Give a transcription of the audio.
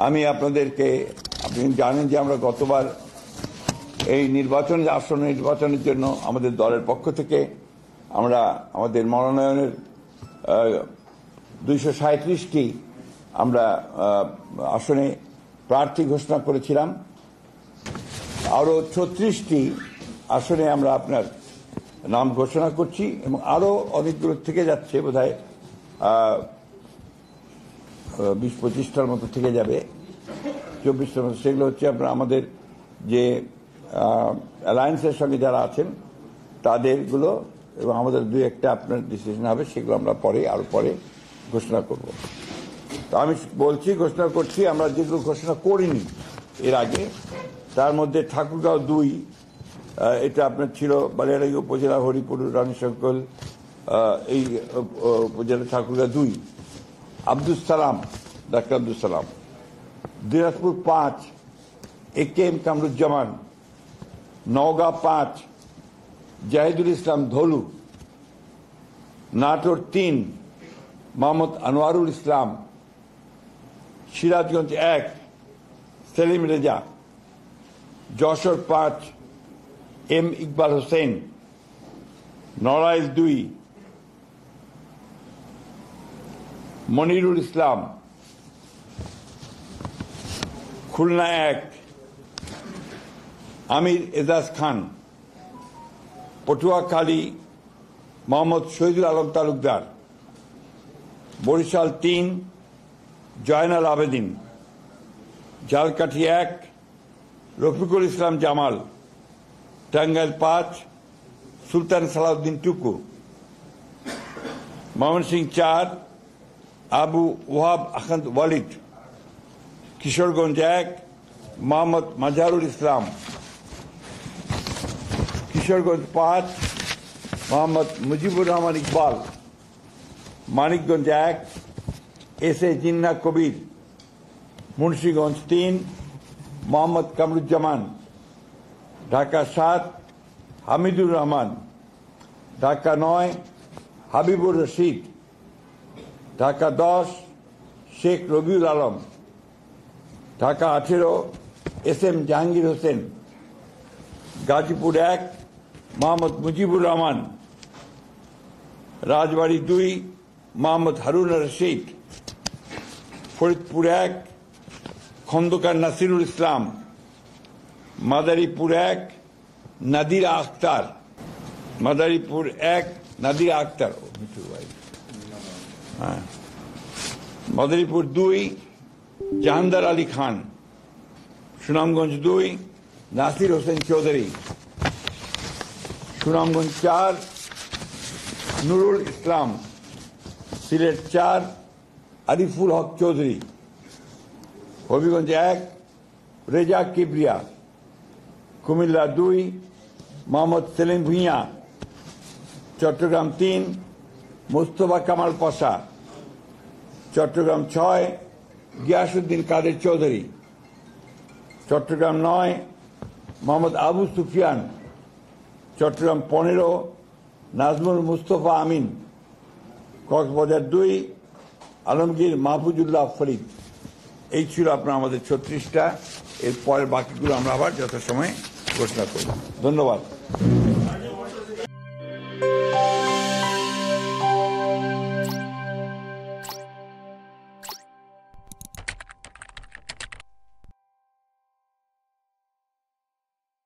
আমি আপনাদেরকে, আপনি জানেন যে আমরা গতবার এই আসন্ন নির্বাচনের জন্য আমাদের দলের পক্ষ থেকে আমরা আমাদের মনোনয়নের 237টি আমরা আসনে প্রার্থী ঘোষণা করেছিলাম। আরও 36টি আসনে আমরা আপনার নাম ঘোষণা করছি এবং আরও অনেকগুলো থেকে যাচ্ছে, বোধহয় 20-25টার মতো থেকে যাবে, 24টার মতো। সেগুলো হচ্ছে আপনার আমাদের যে অ্যালায়েন্সের সঙ্গে যারা আছেন তাদেরগুলো, এবং আমাদের 2-1টা আপনার ডিসিশন হবে, সেগুলো আমরা আরো পরে ঘোষণা করব। তো আমি ঘোষণা করছি আমরা যেগুলো ঘোষণা করিনি এর আগে, তার মধ্যে ঠাকুরগাঁও 2, এটা আপনার ছিল বালিয়াড়াই উপজেলা হরিপুর রানীশঙ্কল, এই উপজেলা ঠাকুরগাঁও 2, ডাক্তার আব্দুল সালাম। দিনাজপুর 5, AK-M কামরুজ্জামান। নওগাঁ 5, জাহিদুল ইসলাম ধলু। নাটোর 3, মোহাম্মদ আনোয়ারুল ইসলাম। সিরাজগঞ্জ 1, সেলিম রেজা। যশোর 5, M ইকবাল হোসেন। নড়াইল 2, মনিরুল ইসলাম। খুলনা 1, আমির এজাজ খান। পটুয়াখালী মোহাম্মদ শহীদুল আলম তালুকদার। বরিশাল 3, জয়নাল আবেদিন। ঝালকাঠি 1, রফিকুল ইসলাম জামাল। টাঙ্গাইল 5, সুলতান সালাউদ্দিন টুকু। ময়মনসিংহ 4, আবু ওয়াহাব আখন্দ ওয়ালিদ। কিশোরগঞ্জ 1, মোহাম্মদ মাজহারুল ইসলাম। কিশোরগঞ্জ 5, মোহাম্মদ মুজিবুর রহমান ইকবাল। মানিকগঞ্জ 1, SA জিন্না কবির। মুন্সিগঞ্জ 3, মোহাম্মদ কামরুজ্জামান। ঢাকা 7, হামিদুর রহমান। ঢাকা 9, হাবিবুর রশিদ। ঢাকা 10, শেখ রবিউল আলম। ঢাকা 18, SM জাহাঙ্গীর হোসেন। গাজীপুর 1, মোহাম্মদ মুজিবুর রহমান। রাজবাড়ী 2, মোহাম্মদ হারুন রশিদ। ফরিদপুর 1, খন্দকার নাসিরুল ইসলাম। মাদারীপুর 1, নাদিরা আক্তার। মাদারীপুর 1, নাদিরা আক্তার। মাদারীপুর 2, জাহানদার আলী খান। সুনামগঞ্জ 2, নাসির হোসেন চৌধুরী। সুনামগঞ্জ 4, নুরুল ইসলাম। সিলেট 4, আরিফুল হক চৌধুরী। হবিগঞ্জ 1, রেজা কিবরিয়া। কুমিল্লা 2, মোহাম্মদ সেলিম ভুঁইয়া। চট্টগ্রাম 3, মোস্তফা কামাল পাশা। চট্টগ্রাম 6, গিয়াসউদ্দিন কাদের চৌধুরী। চট্টগ্রাম 9, মোহাম্মদ আবু সুফিয়ান। চট্টগ্রাম 15, নাজমুল মুস্তফা আমিন। কক্সবাজার 2, আলমগীর মাহফুজুল্লাহ ফরিদ। এই ছিল আপনার আমাদের 36টা। এর পরের বাকিগুলো আমরা আবার যথাসময়ে ঘোষণা করব। ধন্যবাদ।